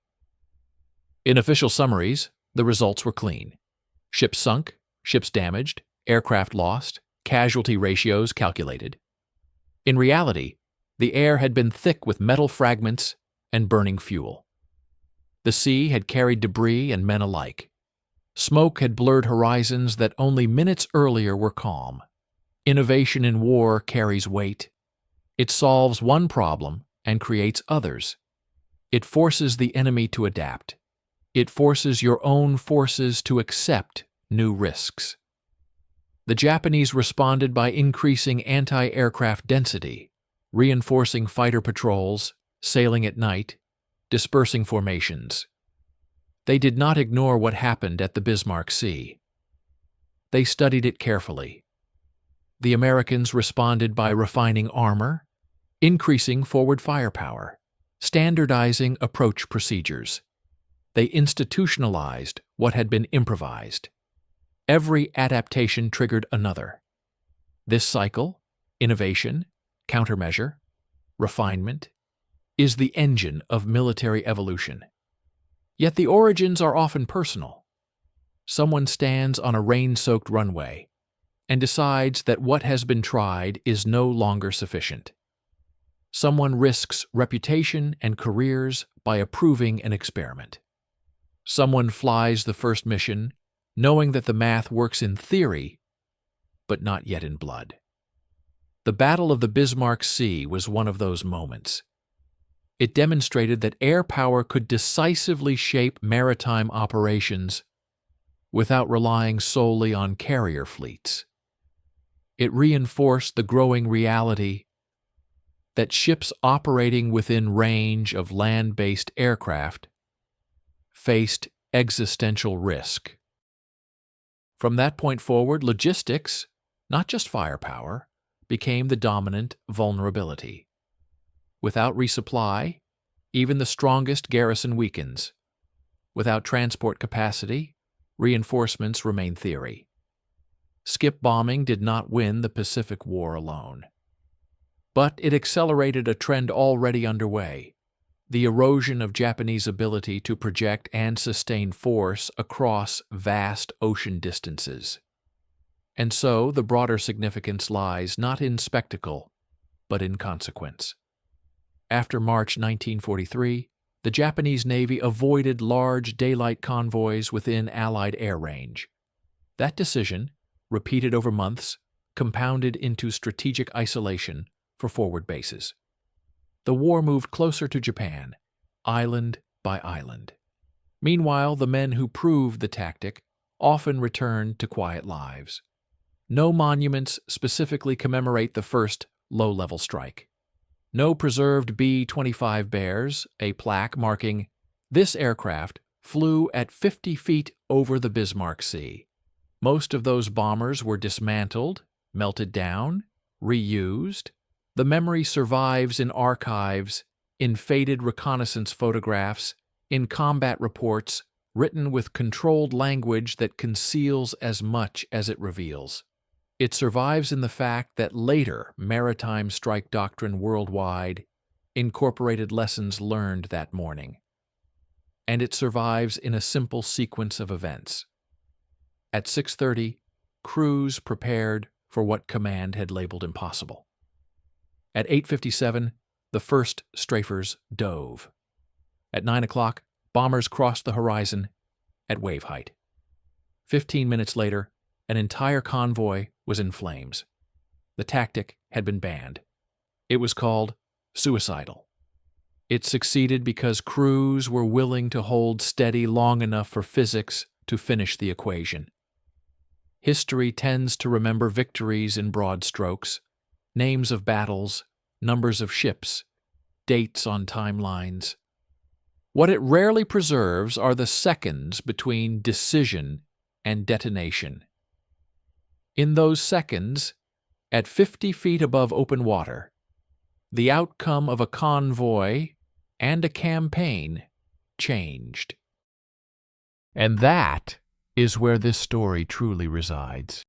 In official summaries, the results were clean. Ships sunk, ships damaged, aircraft lost, casualty ratios calculated. In reality, the air had been thick with metal fragments and burning fuel. The sea had carried debris and men alike. Smoke had blurred horizons that only minutes earlier were calm. Innovation in war carries weight. It solves one problem and creates others. It forces the enemy to adapt. It forces your own forces to accept new risks. The Japanese responded by increasing anti-aircraft density, reinforcing fighter patrols, sailing at night, dispersing formations. They did not ignore what happened at the Bismarck Sea. They studied it carefully. The Americans responded by refining armor, increasing forward firepower, standardizing approach procedures. They institutionalized what had been improvised. Every adaptation triggered another. This cycle, innovation, countermeasure, refinement, is the engine of military evolution. Yet the origins are often personal. Someone stands on a rain-soaked runway and decides that what has been tried is no longer sufficient. Someone risks reputation and careers by approving an experiment. Someone flies the first mission, knowing that the math works in theory, but not yet in blood. The Battle of the Bismarck Sea was one of those moments. It demonstrated that air power could decisively shape maritime operations without relying solely on carrier fleets. It reinforced the growing reality that ships operating within range of land-based aircraft faced existential risk. From that point forward, logistics, not just firepower, became the dominant vulnerability. Without resupply, even the strongest garrison weakens. Without transport capacity, reinforcements remain theory. Skip bombing did not win the Pacific War alone. But it accelerated a trend already underway: the erosion of Japanese ability to project and sustain force across vast ocean distances. And so the broader significance lies not in spectacle, but in consequence. After March 1943, the Japanese Navy avoided large daylight convoys within Allied air range. That decision, repeated over months, compounded into strategic isolation for forward bases. The war moved closer to Japan, island by island. Meanwhile, the men who proved the tactic often returned to quiet lives. No monuments specifically commemorate the first low-level strike. No preserved B-25 bears a plaque marking, "This aircraft flew at 50 feet over the Bismarck Sea." Most of those bombers were dismantled, melted down, reused. The memory survives in archives, in faded reconnaissance photographs, in combat reports written with controlled language that conceals as much as it reveals. It survives in the fact that later maritime strike doctrine worldwide incorporated lessons learned that morning. And it survives in a simple sequence of events. At 6:30, crews prepared for what command had labeled impossible. At 8:57, the first strafers dove. At 9 o'clock, bombers crossed the horizon at wave height. 15 minutes later, an entire convoy was in flames. The tactic had been banned. It was called suicidal. It succeeded because crews were willing to hold steady long enough for physics to finish the equation. History tends to remember victories in broad strokes, names of battles, numbers of ships, dates on timelines. What it rarely preserves are the seconds between decision and detonation. In those seconds, at 50 feet above open water, the outcome of a convoy and a campaign changed. And that is where this story truly resides.